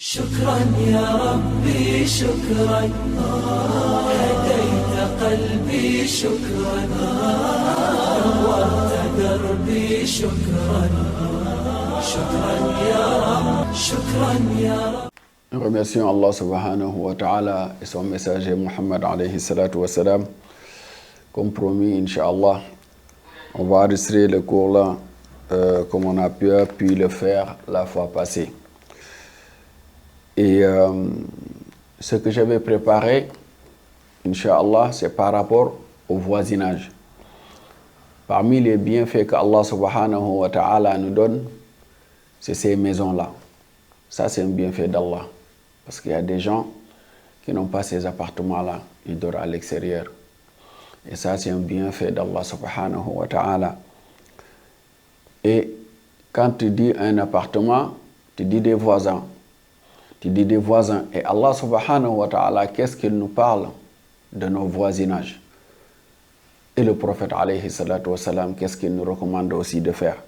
شكرا يا ربي شكرا هديت قلبي شكرا نورت دربي شكرا شكرا يا رب شكرا يا رب. Nous remercions Allah subhanahu wa ta'ala et son messager Muhammad alayhi salatu wa salam. Comme promis, Inch'Allah, on va enregistrer le cours là comme on a pu le faire la fois passée. Et ce que j'avais préparé, Inch'Allah, c'est par rapport au voisinage. Parmi les bienfaits que Allah subhanahu wa ta'ala nous donne, c'est ces maisons-là. Ça, c'est un bienfait d'Allah. Parce qu'il y a des gens qui n'ont pas ces appartements-là, ils dorment à l'extérieur. Et ça, c'est un bienfait d'Allah subhanahu wa ta'ala. Et quand tu dis un appartement, tu dis des voisins. Tu dis des voisins. Et Allah subhanahu wa ta'ala, qu'est-ce qu'il nous parle de nos voisinages? Et le prophète alayhi salatu wa salam, qu'est-ce qu'il nous recommande aussi de faire?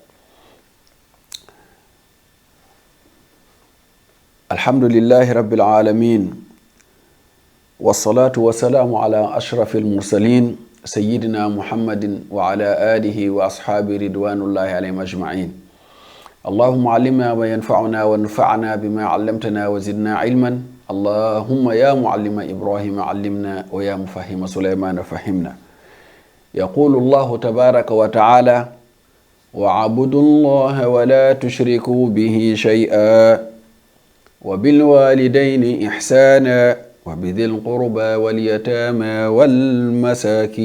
Alhamdulillahi rabbil alamin. Wassalatu wassalamu ala ashrafil mursalin. Sayyidina Muhammadin wa ala alihi wa ashabi ridwanullahi alayhim ajma'in. اللهم علمنا وينفعنا ونفعنا بما علمتنا وزدنا علما اللهم يا معلم إبراهيم علمنا ويا مفهم سليمان فهمنا. يقول الله تبارك وتعالى واعبدوا الله ولا تشركوا به شيئا وبالوالدين إحسانا وبذي القربى واليتامى والمساكين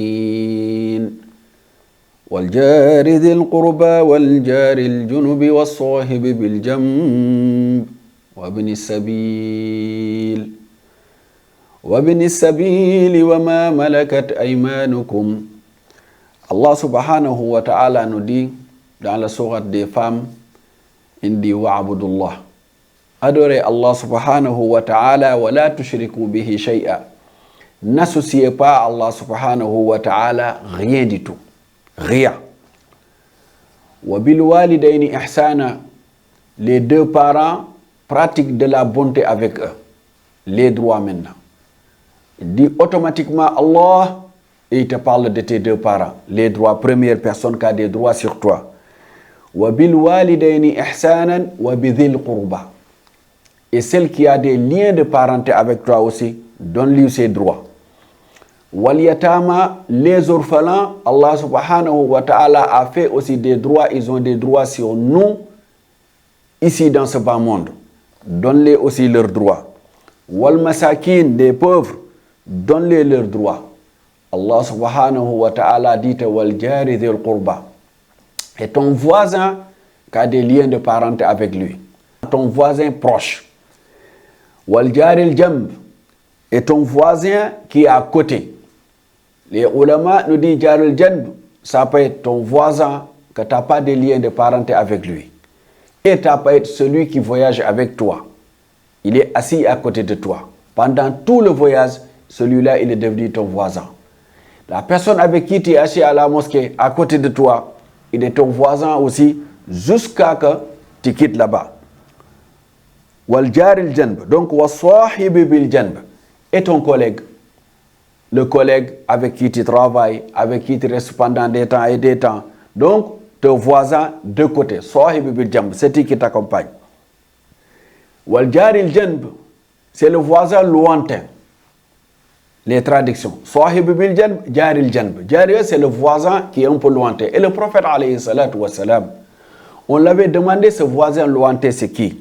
والجار ذي القربى والجار الجنب والصاحب بالجنب وابن السبيل وما ملكت أيمانكم. Allah subhanahu wa ta'ala nous dit dans la sourate des femmes, il dit wa'budullah. Adorez Allah subhanahu wa ta'ala wa la tushriku bihi shay'a. N'associez pas à Allah subhanahu wa ta'ala rien du tout. Rien. Wa bil walidayni ihsana. Les deux parents pratiquent de la bonté avec eux. Les droits maintenant. Il dit automatiquement Allah et il te parle de tes deux parents. Les droits, première personne qui a des droits sur toi. Wa bil walidayni ihsanan wa bidhil qurba. Et celle qui a des liens de parenté avec toi aussi, donne-lui ses droits. Wal yatama, les orphelins, Allah subhanahu wa ta'ala a fait aussi des droits, ils ont des droits sur nous, ici dans ce bas monde. Donne-les aussi leurs droits. Wal masakin, des pauvres, donne-les leurs droits. Allah subhanahu wa ta'ala dit wal jari dhil qurba. Et ton voisin qui a des liens de parenté avec lui. Ton voisin proche. Wal jaril jamb. Et ton voisin qui est à côté. Les ulama nous disent jaril jamb, ça peut être ton voisin que tu n'as pas de lien de parenté avec lui. Et ça peut être celui qui voyage avec toi. Il est assis à côté de toi. Pendant tout le voyage, celui-là, il est devenu ton voisin. La personne avec qui tu es assis à la mosquée, à côté de toi, il est ton voisin aussi, jusqu'à que tu quittes là-bas. Wal jaril janb, donc wa sahibi bil janb, et ton collègue, le collègue avec qui tu travailles, avec qui tu restes pendant des temps et des temps. Donc, ton voisin de côté, sahibi bil janb, c'est qui t'accompagne. Wal jaril janb, c'est le voisin lointain. Les traductions. Sahibi bil janb, jaril janb. Jaril, c'est le voisin qui est un peu lointain. Et le prophète alayhi salatu wa salam, on l'avait demandé, ce voisin lointain, c'est qui?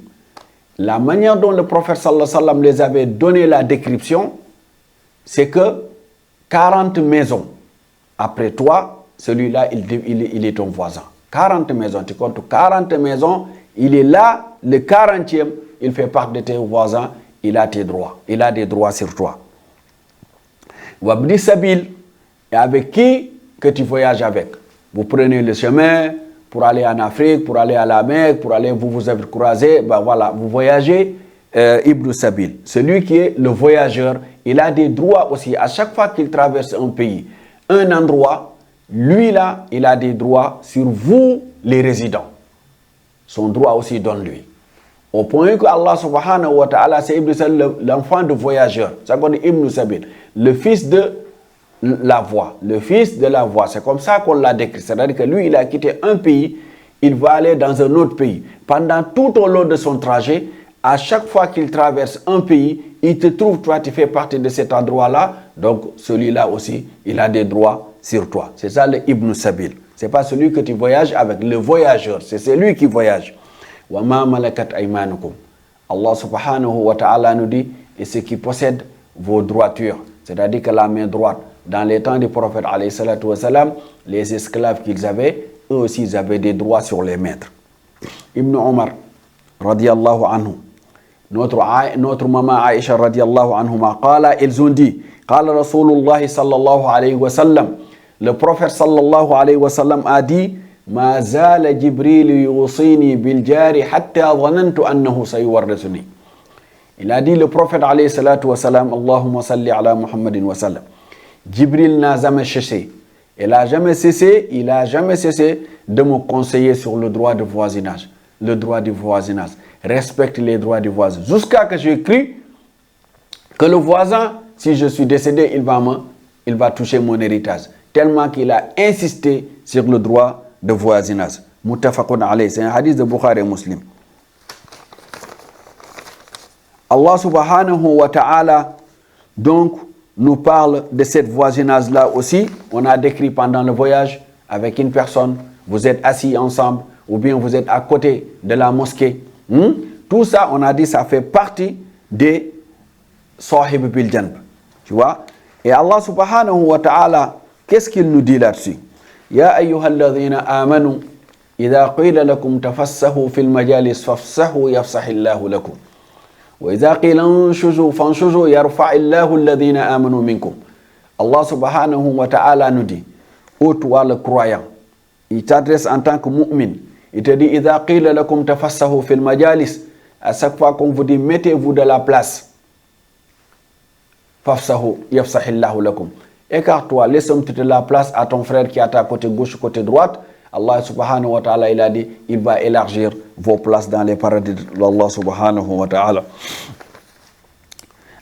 La manière dont le prophète sallallahu alayhi wa sallam les avait donné la description, c'est que 40 maisons après toi, celui-là, il est ton voisin. 40 maisons, tu comptes 40 maisons, il est là, le 40e, il fait partie de tes voisins, il a tes droits, il a des droits sur toi. Wabni sabil, et avec qui que tu voyages avec. Vous prenez le chemin pour aller en Afrique, pour aller à la Mecque, pour aller vous croiser, ben voilà, vous voyagez, Ibn Sabil. Celui qui est le voyageur, il a des droits aussi. À chaque fois qu'il traverse un pays, un endroit, lui là, il a des droits sur vous, les résidents. Son droit aussi donne lui. Au point que Allah subhanahu wa ta'ala, c'est Ibn Sabil, l'enfant de voyageur. Ça qu'on dit Ibn Sabil, le fils de la voie. Le fils de la voie. C'est comme ça qu'on l'a décrit. C'est-à-dire que lui, il a quitté un pays, il va aller dans un autre pays. Pendant tout au long de son trajet, à chaque fois qu'il traverse un pays, il te trouve, toi, tu fais partie de cet endroit-là. Donc, celui-là aussi, il a des droits sur toi. C'est ça le Ibn Sabil. Ce n'est pas celui que tu voyages avec, le voyageur. C'est celui qui voyage. Wa ma malakat aymanukum. Allah subhanahu wa ta'ala nous dit, et ceux qui possèdent vos droitures, c'est-à-dire que la main droite, dans les temps du prophète alayhi salatu wa salam, les esclaves qu'ils avaient, eux aussi ils avaient des droits sur les maîtres. Ibn Omar, radiallahu anhu, notre maman Aïcha, radiallahu anhuma, ils ont dit, qala Rasulullah sallallahu alayhi wa sallam, le prophète sallallahu alayhi wa sallam a dit, ما زال جبريل يوصيني بالجار حتى ظننت أنه سيورثني. Il a dit, le prophète alayhi salatu wa salam, Allahumma salli ala Muhammadin wa sallam. Jibril n'a jamais cessé. Il a jamais cessé de me conseiller sur le droit de voisinage. Le droit du voisinage. Respecte les droits du voisin. Jusqu'à que j'ai cru que le voisin, si je suis décédé, il va toucher mon héritage. Tellement qu'il a insisté sur le droit de voisinage. Muttafaqun alayh. C'est un hadith de Bukhari et Muslim. Allah subhanahu wa ta'ala donc nous parle de cette voisinage-là aussi. On a décrit pendant le voyage avec une personne, vous êtes assis ensemble ou bien vous êtes à côté de la mosquée. Tout ça, on a dit, ça fait partie des sahib bil janb. Tu vois? Et Allah subhanahu wa ta'ala, qu'est-ce qu'il nous dit là-dessus? يا أيها الذين آمنوا إذا قيل لكم تفسحوا في المجالس فافسحوا يفسح الله لكم وإذا قيل انشزوا فانشزوا يرفع الله الذين آمنوا منكم. Allah subhanahu wa ta'ala nous dit, ô toi le croyant, il t'adresse en tant que mu'min, il te dit إذا قيل لكم تفسحوا في المجالس, à chaque fois qu'on vous dit mettez-vous de la place, fafsahu yafsah الله لكم. Écarte-toi, laisse un petit peu de la place à ton frère qui est à ta côté gauche, côté droite. Allah subhanahu wa ta'ala, il a dit, il va élargir vos places dans les paradis d'Allah subhanahu wa ta'ala.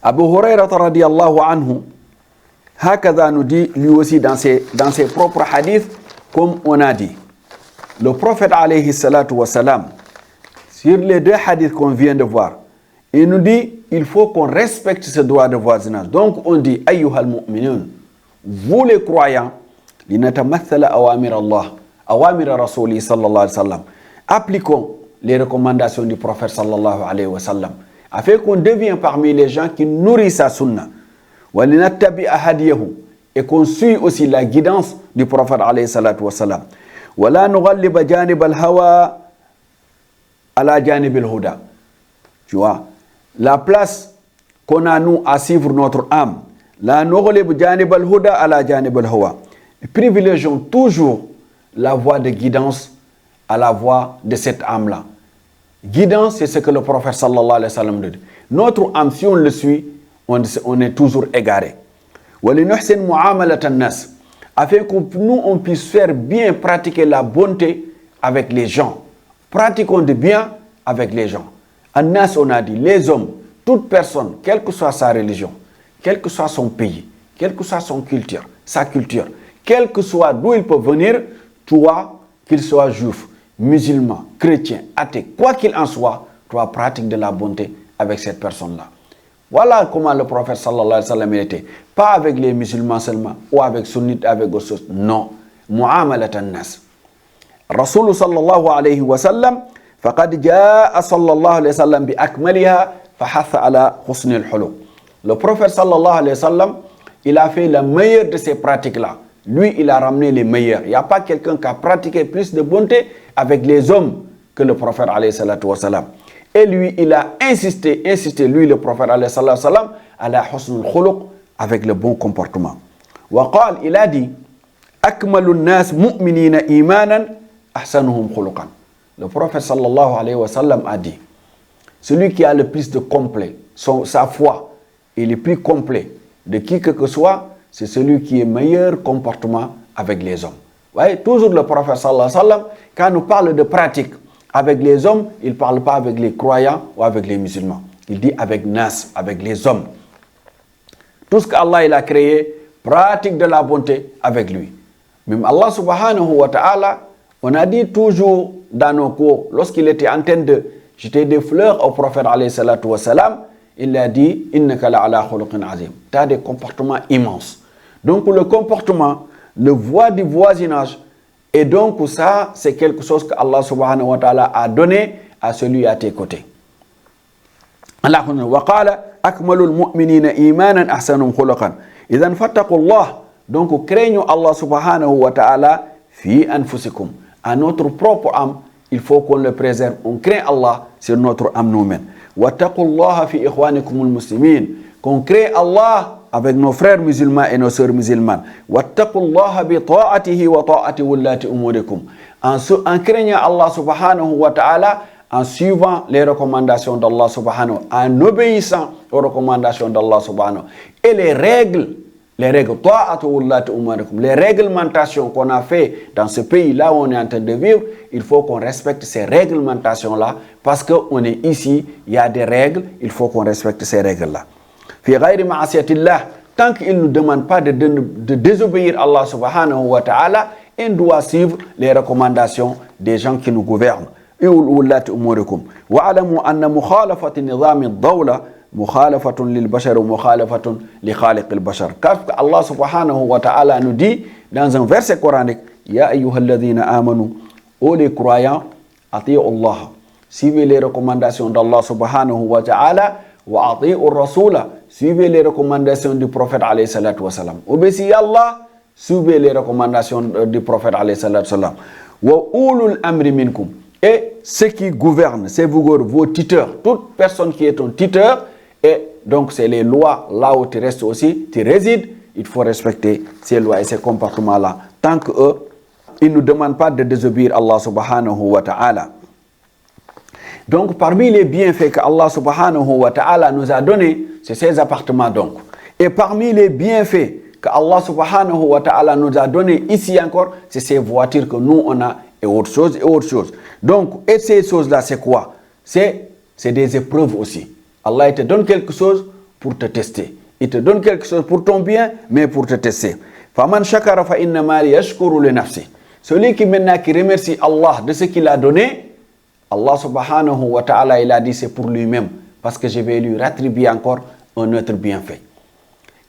Abu Hurairah radiyallahu anhu, hakada nous dit, lui aussi dans ses propres hadiths, comme on a dit. Le prophète alayhi salatu wa salam, sur les deux hadiths qu'on vient de voir, il nous dit, il faut qu'on respecte ce droit de voisinage. Donc on dit, ayyuhal mu'minun, vous les croyants, linatamathala awamir Allah, awamir Rasuli sallallahu alayhi wa sallam, appliquons les recommandations du prophète sallallahu alayhi wa sallam, afin qu'on devienne parmi les gens qui nourrissent sa sunna, wa linattabi ahadiyahu, et qu'on suit aussi la guidance du prophète alayhi salatu wa sallam, wa la nughalliba janib al-hawa ala janib al-huda. Tu vois, la place qu'on a nous à suivre notre âme, la nughlib janib al-huda ala janib al-hawa. Privilégions toujours la voie de guidance à la voie de cette âme-là. Guidance, c'est ce que le prophète sallallahu alayhi wa sallam dit. Notre âme, si on le suit, on est toujours égaré. Wa linuhsin mu'amalat an-nas, afin que nous, on puisse faire bien pratiquer la bonté avec les gens. Pratiquons de bien avec les gens. An-nas, on a dit, les hommes, toute personne, quelle que soit sa religion, quel que soit son pays, quelle que soit sa culture, quel que soit d'où il peut venir, toi, qu'il soit juif, musulman, chrétien, athée, quoi qu'il en soit, toi, pratique de la bonté avec cette personne-là. Voilà comment le prophète sallallahu alayhi wa sallam était. Pas avec les musulmans seulement, ou avec sunnites, avec autres choses. Non. Mu'amalat an-nas. Rasul sallallahu alayhi wa sallam, faqad jaa sallallahu alayhi wa sallam bi akmaliha, fahatha ala husni al-huluq. Le prophète sallallahu alayhi wa sallam, il a fait la meilleure de ces pratiques-là. Lui, il a ramené les meilleurs. Il n'y a pas quelqu'un qui a pratiqué plus de bonté avec les hommes que le prophète alayhi salatu wa sallam. Et lui, il a insisté, lui, le prophète alayhi salatu wa sallam, à la husn al-khuluq, avec le bon comportement. Wa qal, il a dit, akmalu nas mu'minina imanan, ahsanuhum khuluqan. Le prophète sallallahu alayhi wa sallam a dit, celui qui a le plus de complet, sa foi, est le plus complet de qui que soit, c'est celui qui est meilleur comportement avec les hommes. Voyez, toujours le prophète sallallahu alayhi wa sallam, quand nous parle de pratique avec les hommes, il ne parle pas avec les croyants ou avec les musulmans. Il dit avec nas, avec les hommes. Tout ce qu'Allah il a créé, pratique de la bonté avec lui. Même Allah subhanahu wa ta'ala, on a dit toujours dans nos cours, lorsqu'il était en train de jeter des fleurs au prophète alayhi salatu wa salam, il a dit innaka la'ala khuluqin azim. Tu as des comportements immenses. Donc le comportement, le voie du voisinage, et donc ça, c'est quelque chose que Allah subhanahu wa ta'ala a donné à celui à tes côtés. Allah wa qala akmalul mu'minina imanan ahsanum khuluqan. Idhan fattaqullah. Donc craignons Allah subhanahu wa ta'ala fi anfusikum. À notre propre âme, il faut qu'on le préserve. On craint Allah sur notre âme nous-mêmes. Wattaqullaha fi ikhwanikumul muslimin. Qu'on craint Allah avec nos frères musulmans et nos sœurs musulmanes. Wattaqullaha bi ta'atihi wa ta'ati wallati umurikum. En craignant Allah subhanahu wa ta'ala, en suivant les recommandations d'Allah subhanahu, en obéissant aux recommandations d'Allah subhanahu. Et les réglementations qu'on a fait dans ce pays-là où on est en train de vivre, il faut qu'on respecte ces réglementations-là parce qu'on est ici, il y a des règles, il faut qu'on respecte ces règles-là. Tant qu'il ne nous demande pas de désobéir à Allah subhanahu wa ta'ala, on doit suivre les recommandations des gens qui nous gouvernent. وَاعْلَمُوا أَنَّ مُخَالَفَةِ نِظَامِ الدَّوْلَةِ مخالفة للبشر ومخالفة لخالق البشر. Allah subhanahu wa ta'ala nous dit dans un verset coranique, Ya ayyuhalladhina amanu, ô les croyants, ati'u Allah, suivez les recommandations d'Allah subhanahu wa ta'ala, wa ati'u rasula, suivez les recommandations du prophète alayhi salatu wa salam. Obéissez Allah, suivez les recommandations du prophète alayhi salatu wa salam. Wa ulul amri minkum, et ceux qui gouvernent, c'est vos tuteurs, toute personne qui est un tuteur. Et donc, c'est les lois là où tu restes aussi, tu résides, il faut respecter ces lois et ces comportements-là. Tant qu'eux, ils ne nous demandent pas de désobéir Allah subhanahu wa ta'ala. Donc, parmi les bienfaits que Allah subhanahu wa ta'ala nous a donnés, c'est ces appartements donc. Et parmi les bienfaits que Allah subhanahu wa ta'ala nous a donnés ici encore, c'est ces voitures que nous on a et autre chose et autre chose. Donc, et ces choses-là, c'est quoi? C'est des épreuves aussi. Allah te donne quelque chose pour te tester. Il te donne quelque chose pour ton bien, mais pour te tester. فَمَنْ شَكَرَ فَإِنَّمَا يَشْكُرُ لِنَفْسِهِ. Celui qui maintenant qui remercie Allah de ce qu'il a donné, Allah subhanahu wa ta'ala, il a dit c'est pour lui-même, parce que je vais lui rétribuer encore un autre bienfait.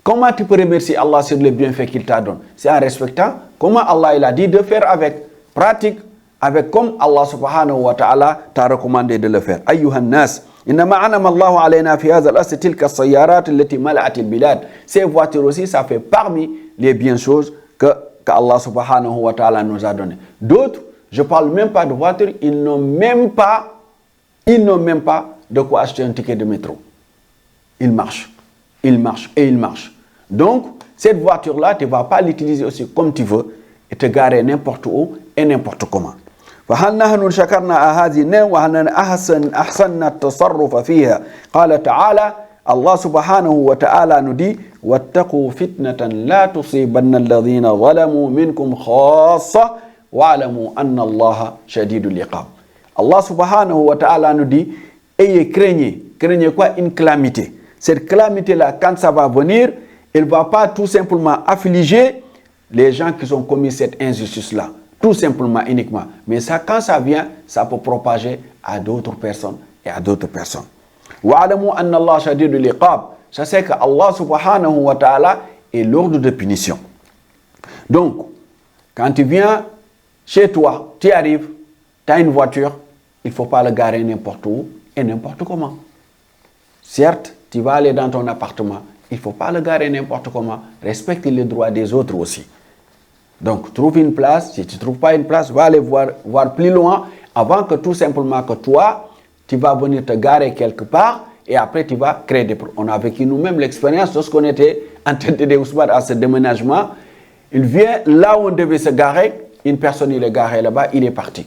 Comment tu peux remercier Allah sur le bienfait qu'il t'a donné? C'est en respectant comment Allah il a dit de faire avec, pratique, avec comme Allah subhanahu wa ta'ala t'a recommandé de le faire. Ayyuhan nas, innama anama Allahu alayna fi hadha al-asr tilka as-sayyarat allati mala'at al-bilad. Ces voitures aussi, ça fait parmi les bien choses que Allah subhanahu wa ta'ala nous a donné. D'autres, je parle même pas de voitures, ils n'ont même pas de quoi acheter un ticket de métro. Ils marchent et ils marchent. Donc, cette voiture-là, tu ne vas pas l'utiliser aussi comme tu veux et te garer n'importe où et n'importe comment. فهل نحن شكرنا هذه النعم وهل أحسننا التصرف فيها. قال تعالى, Allah subhanahu wa ta'ala nous dit واتقوا فتنة لا تصيبن الذين ظلموا منكم خاصة واعلموا أن الله شديد العقاب. Allah subhanahu wa ta'ala nous dit ayez craignez quoi? Une calamité. Cette calamité-là, quand ça va venir, elle ne va pas tout simplement affliger les gens qui ont commis cette injustice-là. Tout simplement, uniquement. Mais ça, quand ça vient, ça peut propager à d'autres personnes et à d'autres personnes. وَعَلَمُوا أَنَّ اللَّهَ شَدِيدُ الْعِقَابِ. Ça c'est que Allah subhanahu wa ta'ala est lourd de punition. Donc, quand tu viens chez toi, tu arrives, tu as une voiture, il ne faut pas la garer n'importe où et n'importe comment. Certes, tu vas aller dans ton appartement, il ne faut pas le garer n'importe comment. Respecte les droits des autres aussi. Donc, trouve une place. Si tu ne trouves pas une place, va aller voir plus loin avant que tout simplement que toi, tu vas venir te garer quelque part et après tu vas créer des problèmes. On a vécu nous-mêmes l'expérience lorsqu'on était en train d'aider Ousmane à ce déménagement. Il vient là où on devait se garer. Une personne, il est garé là-bas, il est parti.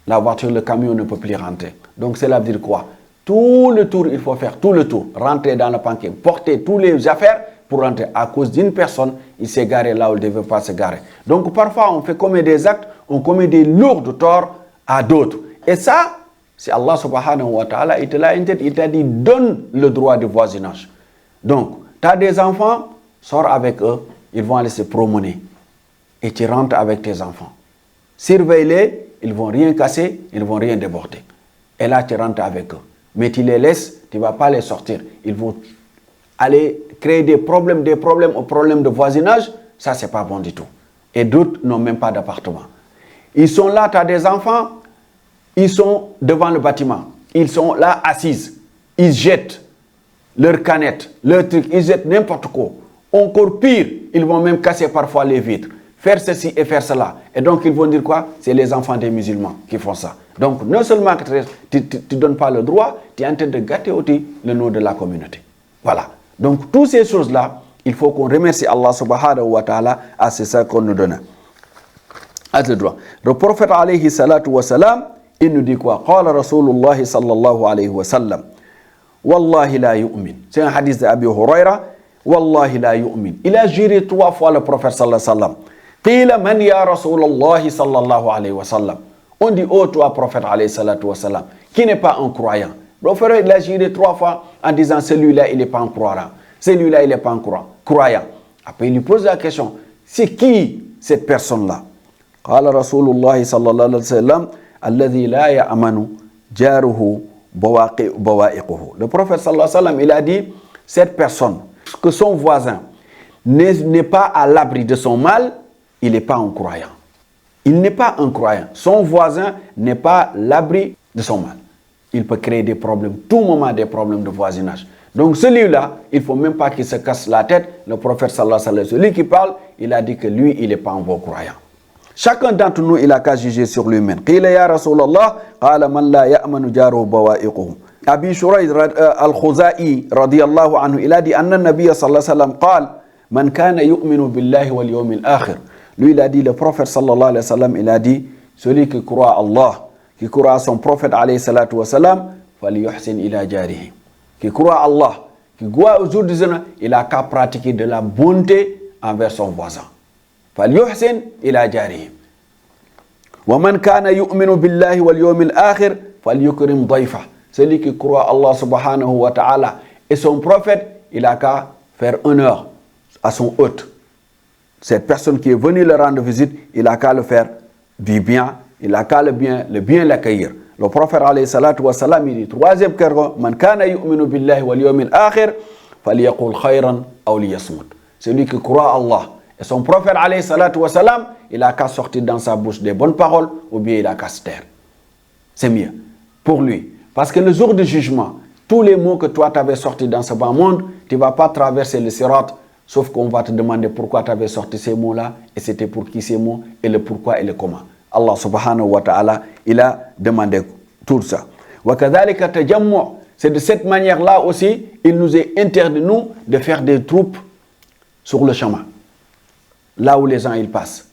La voiture, le camion ne peut plus rentrer. Donc, cela veut dire quoi? Tout le tour, il faut faire tout le tour. Rentrer dans le parking, porter toutes les affaires pour rentrer. À cause d'une personne, il s'est garé là où il ne devait pas se garer. Donc, parfois, on fait commettre des actes, on commet des lourds torts à d'autres. Et ça, c'est Allah subhanahu wa ta'ala, il te l'a interdit, il t'a dit, donne le droit de voisinage. Donc, tu as des enfants, sors avec eux, ils vont aller se promener. Et tu rentres avec tes enfants. Surveille-les, ils ne vont rien casser, ils ne vont rien déborder. Et là, tu rentres avec eux. Mais tu les laisses, tu ne vas pas les sortir. Ils vont aller créer des problèmes aux problèmes de voisinage. Ça, ce n'est pas bon du tout. Et d'autres n'ont même pas d'appartement. Ils sont là, tu as des enfants, ils sont devant le bâtiment. Ils sont là assis. Ils jettent leurs canettes, leurs trucs, ils jettent n'importe quoi. Encore pire, ils vont même casser parfois les vitres. Faire ceci et faire cela. Et donc, ils vont dire quoi? C'est les enfants des musulmans qui font ça. Donc, non seulement que tu ne donnes pas le droit, tu es en train de gâter aussi le nom de la communauté. Voilà. Donc, toutes ces choses-là, il faut qu'on remercie Allah subhanahu wa ta'ala à c'est ça qu'on nous donne. À ce droit. Le prophète alayhi salatu wa salam, il nous dit quoi? Qala Rasulullah sallallahu alayhi wa sallam. Wallahi la yu'min. C'est un hadith d'Abi Huraira. Wallahi la yu'min. Il a juré 3 fois le prophète sallallahu alayhi wa sallam. Qila man ya Rasulullah sallallahu alayhi wa sallam. On dit, oh toi prophète alayhi salatu wa sallam, qui n'est pas un croyant. Le frère, il a juré 3 fois en disant, celui-là, il n'est pas un croyant. Celui-là, il n'est pas un croyant. Après, il lui pose la question, c'est qui cette personne-là? Qala Rasulullah sallallahu alayhi wa sallam, alladhi la ya'manu jaruhu bawa'iquhu. Le prophète sallallahu alayhi wa sallam, il a dit, cette personne, que son voisin n'est pas à l'abri de son mal, il n'est pas un croyant. Il n'est pas un croyant. Son voisin n'est pas à l'abri de son mal. Il peut créer des problèmes, tout moment des problèmes de voisinage. Donc celui-là, il ne faut même pas qu'il se casse la tête. Le prophète sallallahu alayhi wa sallam, celui qui parle, il a dit que lui, il n'est pas un bon croyant. Chacun d'entre nous, il a qu'à juger sur lui-même. Qila ya Rasulallah, qala man la ya'manu jaruhu bawa'iquhu. Abi Shurayd al-Khuzai radiyallahu anhu, il a dit anna nabiyya sallallahu alayhi wa sallam qala man kana yu'minu billahi wal yawmil akhir. Lui, il a dit, le prophète sallallahu alayhi wa sallam, il a dit, celui qui croit à Allah, qui croit à son prophète alayhi salatu wa sallam, faliyuhsin ila jarihi. Qui croit à Allah, qui croit au jour du Seigneur, il a qu'à pratiquer de la bonté envers son voisin. Faliyuhsin ila jarihi. Wa man kana yu'minu billahi wal yawmil akhir, falyukrim dayfa. Celui qui croit à Allah subhanahu wa ta'ala et son prophète, il a qu'à faire honneur à son hôte. Cette personne qui est venue le rendre visite, il a qu'à le faire du bien, il a qu'à le bien l'accueillir. Le prophète alayhi salatu wa salam, il dit, 3e kergo, man kana yu'minu billahi wal yawmil akhir, falyaqul khayran aw liyasmut. Celui qui croit à Allah et son prophète alayhi salatu wa salam, il a qu'à sortir dans sa bouche des bonnes paroles ou bien il a qu'à se taire. C'est mieux pour lui. Parce que le jour du jugement, tous les mots que toi t'avais sortis dans ce bas monde, tu ne vas pas traverser le sirat. Sauf qu'on va te demander pourquoi tu avais sorti ces mots-là, et c'était pour qui ces mots, et le pourquoi et le comment. Allah subhanahu wa ta'ala, il a demandé tout ça. C'est de cette manière-là aussi, il nous est interdit, nous, de faire des troupes sur le chemin. Là où les gens ils passent.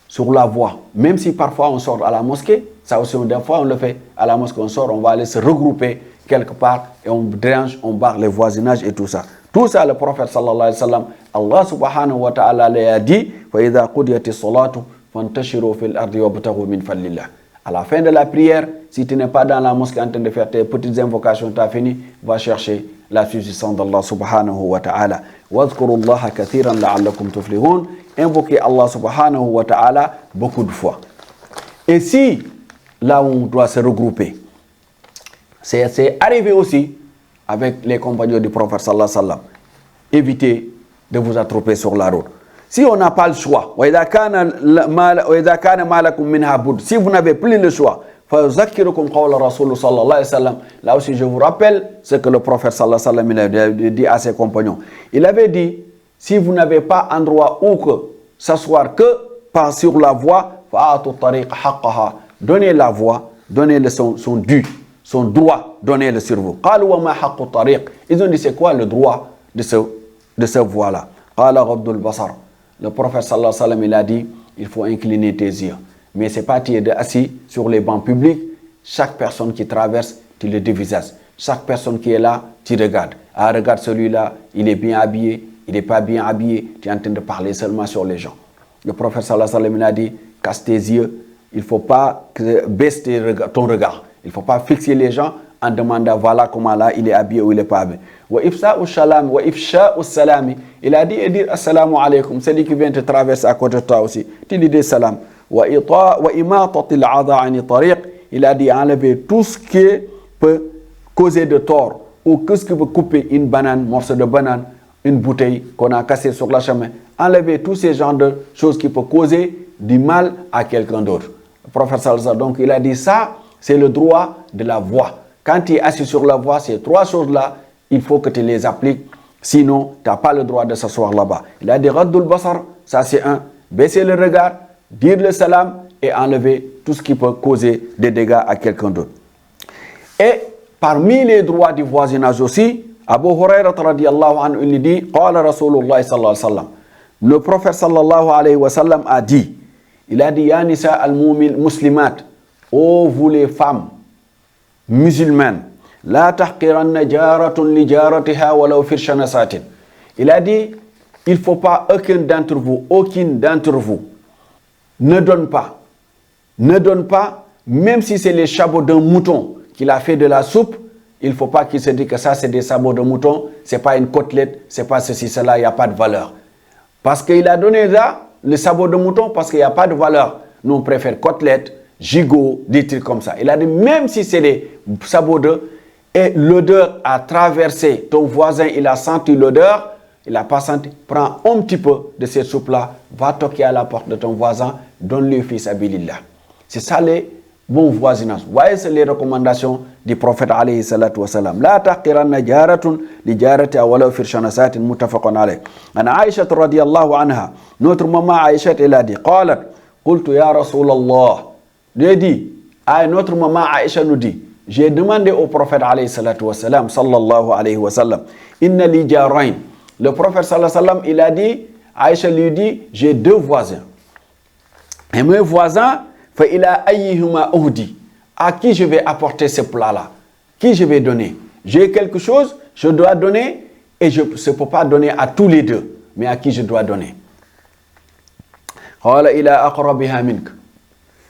Sur la voie. Même si parfois on sort à la mosquée, ça aussi, des fois on le fait à la mosquée, on sort, on va aller se regrouper quelque part, et on dérange, on barre les voisinages et tout ça. Tout ça, le prophète sallallahu alayhi wa sallam, Allah subhanahu wa ta'ala lui a dit, فَإِذَا قُدِيَتِ الصَّلَاةُ فَانْتَشِرُوا فِي الْأَرْضِ وَابْتَغُوا مِنْ فَضْلِ اللَّهِ. À la fin de la prière, si tu n'es pas dans la mosquée en train de faire tes petites invocations, tu as fini, va chercher la subsistance d'Allah subhanahu wa ta'ala. وَاذْكُرُوا اللَّهَ كَثِيرًا لَعَلَّكُمْ تُفْلِحُونَ. Invoquez Allah subhanahu wa ta'ala beaucoup de fois. Et si, là où on doit se regrouper, c'est arrivé aussi avec les compagnons du prophète sallallahu alayhi wa sallam. Évitez de vous attroper sur la route. Si on n'a pas le choix, si vous n'avez plus le choix, là aussi je vous rappelle ce que le prophète sallallahu alayhi wa sallam a dit à ses compagnons. Il avait dit, si vous n'avez pas endroit où s'asseoir que par sur la voie, donnez la voie, donnez son dû. Son droit, donnez-le sur vous. Ils ont dit, c'est quoi le droit de ce voie-là? Le prophète sallallahu alayhi wa sallam, il a dit, il faut incliner tes yeux. Mais ce n'est pas tu es assis sur les bancs publics. Chaque personne qui traverse, tu le dévisages. Chaque personne qui est là, tu regardes. Ah, regarde celui-là, il est bien habillé, il n'est pas bien habillé. Tu es en train de parler seulement sur les gens. Le prophète sallallahu alayhi wa sallam, il a dit, casse tes yeux, il ne faut pas baisser ton regard. Il ne faut pas fixer les gens en demandant voilà comment là il est habillé ou il n'est pas habillé. Wa ifsa'u salam, wa ifsha'u salami. Il a dit et dire assalamu alaikum. Celui qui vient te traverser à côté de toi aussi. Tu lui dis salam. Wa imatatil adha ani tariq. Il a dit enlever tout ce qui peut causer de tort ou tout ce qui peut couper une banane, morceau de banane, une bouteille qu'on a cassée sur le chemin. Enlever tous ces genres de choses qui peuvent causer du mal à quelqu'un d'autre. Le prophète sallallahu donc il a dit ça, c'est le droit de la voix. Quand tu es assis sur la voie, ces trois choses-là, il faut que tu les appliques. Sinon, tu n'as pas le droit de s'asseoir là-bas. Il a dit Raddul Basar, ça c'est un. Baisser le regard, dire le salam et enlever tout ce qui peut causer des dégâts à quelqu'un d'autre. Et parmi les droits du voisinage aussi, Abu Hurairah radiyallahu anhu, il dit Qala Rasulullah sallallahu alayhi wa sallam. Le prophète sallallahu alayhi wa sallam a dit, il a dit Ya nisa al-muslimat, ô vous les femmes musulmanes, la tahqiranna jaratun li jaratiha walaw firshana satin. Il a dit, il ne faut pas aucune d'entre vous ne donne pas, même si c'est les sabots d'un mouton qu'il a fait de la soupe, il ne faut pas qu'il se dise que ça c'est des sabots de mouton, c'est pas une côtelette, c'est pas ceci, cela, il n'y a pas de valeur. Parce qu'il a donné là, le sabot de mouton, parce qu'il n'y a pas de valeur. Nous on préfère côtelette, gigot, des trucs comme ça. Il a dit, même si c'est des sabots de, et l'odeur a traversé, ton voisin, il a senti l'odeur, il n'a pas senti, prends un petit peu de cette soupe-là, va toquer à la porte de ton voisin, donne-lui fils abilillah. C'est ça les bons voisinages. Voyez, c'est les recommandations du prophète alayhi salatu wa salam. La taqiranna jaratun li jarati walaw firshana satin muttafaqun alayh. An Aïcha radiyallahu anha, notre maman Aïcha, elle a dit, qalat, qultu ya Rasulallah. Lui dit, notre maman Aïcha nous dit, j'ai demandé au prophète alayhi salatu wa salam, sallallahu alayhi wa sallam, inna li jarain. Le prophète sallallahu alayhi wa sallam, il a dit, Aïcha lui dit, j'ai deux voisins. Et mes voisins, fa ila ayyihuma uhdi. À qui je vais apporter ce plat-là? Qui je vais donner? J'ai quelque chose, je dois donner, et je ne peux pas donner à tous les deux. Mais à qui je dois donner? Qala ila aqrabiha mink.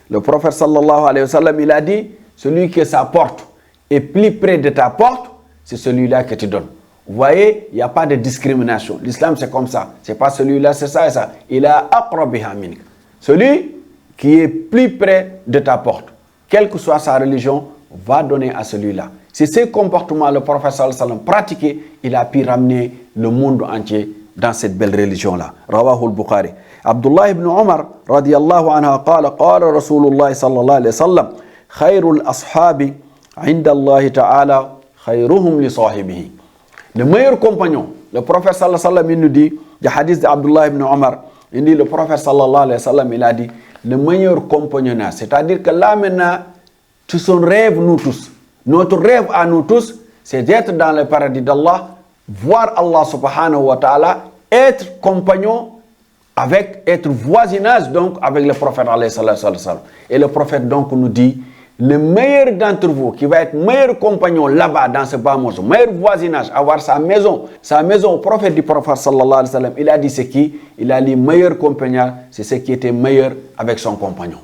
Le prophète sallallahu alayhi wa sallam, il a dit, celui que sa porte est plus près de ta porte, c'est celui-là que tu donnes. Vous voyez, il n'y a pas de discrimination. L'islam, c'est comme ça. Ce n'est pas celui-là, c'est ça et ça. Il a aqrabiha mink. Celui qui est plus près de ta porte, quelle que soit sa religion, va donner à celui-là. C'est ce comportement le prophète sallallahu alayhi wa sallam pratiquait, il a pu ramener le monde entier dans cette belle religion-là. Rawahu al-Bukhari. Abdullah ibn Umar radiyallahu anha qala Rasulullah sallallahu alayhi wa sallam khayrul ashabi inda Allah ta'ala khayruhum li sahibihi. Le meilleur compagnon, le prophète sallallahu alayhi wa sallam, il nous dit, le hadith d'Abdullah ibn Umar, il dit, le prophète sallallahu alayhi wa sallam, il a dit, le meilleur compagnonnage, c'est-à-dire que là maintenant, tout son rêve, nous tous, notre rêve à nous tous, c'est d'être dans le paradis d'Allah, voir Allah subhanahu wa ta'ala, être compagnon, être voisinage donc avec le prophète alayhi sallam. Et le prophète donc nous dit, le meilleur d'entre vous, qui va être meilleur compagnon là-bas dans ce bas monde, meilleur voisinage, avoir sa maison au prophète du prophète sallallahu alayhi wa sallam, il a dit c'est qui? Il a dit meilleur compagnon, c'est ce qui était meilleur avec son compagnon.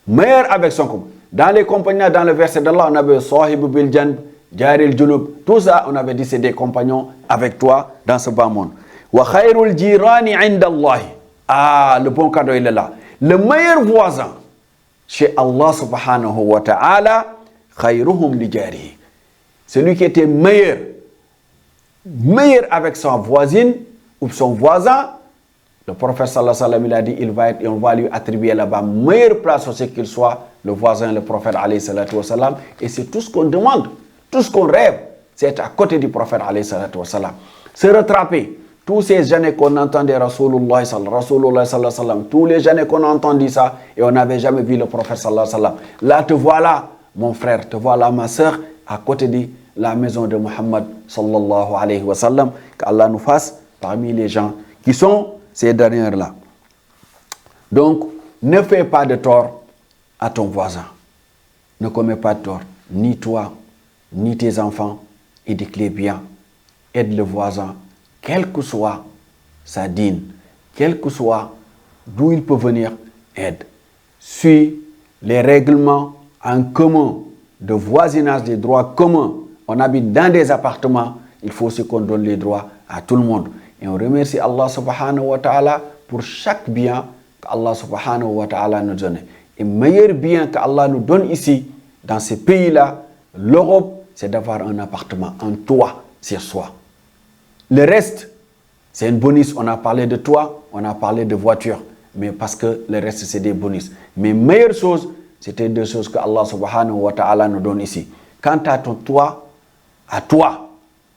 Meilleur avec son compagnon. Dans les compagnons, dans le verset d'Allah, on avait Sahib bil Janb, Jaril Junub, tout ça, on avait dit c'est des compagnons avec toi dans ce bas monde. Wa khayrul jirani inda Allah. Ah, le bon cadeau il est là. Le meilleur voisin chez Allah subhanahu wa ta'ala, khayruhum li jarihi. Celui qui était meilleur avec son voisine ou son voisin, le prophète sallallahu alayhi wa sallam, il a dit, on va lui attribuer là-bas meilleure place aussi qu'il soit le voisin, le prophète alayhi salatu wa sallam. Et c'est tout ce qu'on demande, tout ce qu'on rêve, c'est être à côté du prophète alayhi salatu wa sallam. Se rattraper. Tous ces années qu'on entendait Rasulullah sallallahu alayhi wa sallam, tous les années qu'on a entendu ça et on n'avait jamais vu le prophète sallallahu alayhi wa sallam. Là, te voilà, mon frère, te voilà, ma soeur, à côté de la maison de Muhammad sallallahu alayhi wa sallam. Qu'Allah nous fasse parmi les gens qui sont ces dernières-là. Donc, ne fais pas de tort à ton voisin. Ne commets pas de tort, ni toi, ni tes enfants. Éduque-les bien. Aide le voisin. Quelle que soit sa dîne, quel que soit d'où il peut venir, aide. suit les règlements en commun de voisinage, des droits communs, on habite dans des appartements, il faut aussi qu'on donne les droits à tout le monde. Et on remercie Allah subhanahu wa ta'ala pour chaque bien qu'Allah subhanahu wa ta'ala nous donne. Et meilleur bien qu'Allah nous donne ici, dans ces pays-là, l'Europe, c'est d'avoir un appartement, un toit sur soi. Le reste, c'est un bonus. On a parlé de toit, on a parlé de voiture, mais parce que le reste, c'est des bonus. Mais meilleure chose, c'était deux choses que Allah subhanahu wa ta'ala nous donne ici. Quant à ton toit, à toi,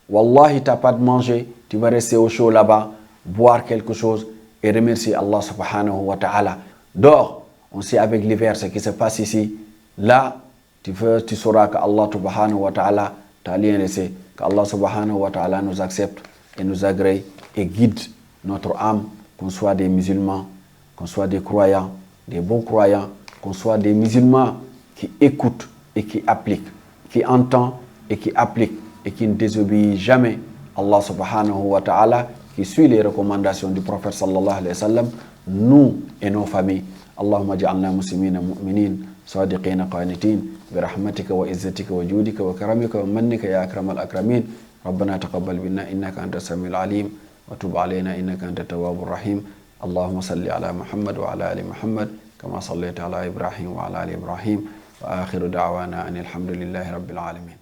wallahi, tu n'as pas de manger, tu vas rester au chaud là-bas, boire quelque chose et remercier Allah subhanahu wa ta'ala. Dors, on sait avec l'hiver ce qui se passe ici. Là, tu sauras que Allah subhanahu wa ta'ala t'a rien laissé, qu'Allah subhanahu wa ta'ala nous accepte et nous agrée et guide notre âme, qu'on soit des musulmans, qu'on soit des croyants, des bons croyants, qu'on soit des musulmans qui écoutent et qui appliquent, qui entendent et qui appliquent et qui ne désobéissent jamais Allah subhanahu wa ta'ala, qui suit les recommandations du prophète sallallahu alayhi wa sallam, nous et nos familles. Allahumma ja'alna muslimina mu'minin صادقين قانتين برحمتك وعزتك وجودك وكرمك ومنك يا أكرم الأكرمين ربنا تقبل منا إنك أنت السميع العليم وتب علينا إنك أنت التواب الرحيم اللهم صل على محمد وعلى آل محمد كما صليت على إبراهيم وعلى آل إبراهيم وآخر دعوانا أن الحمد لله رب العالمين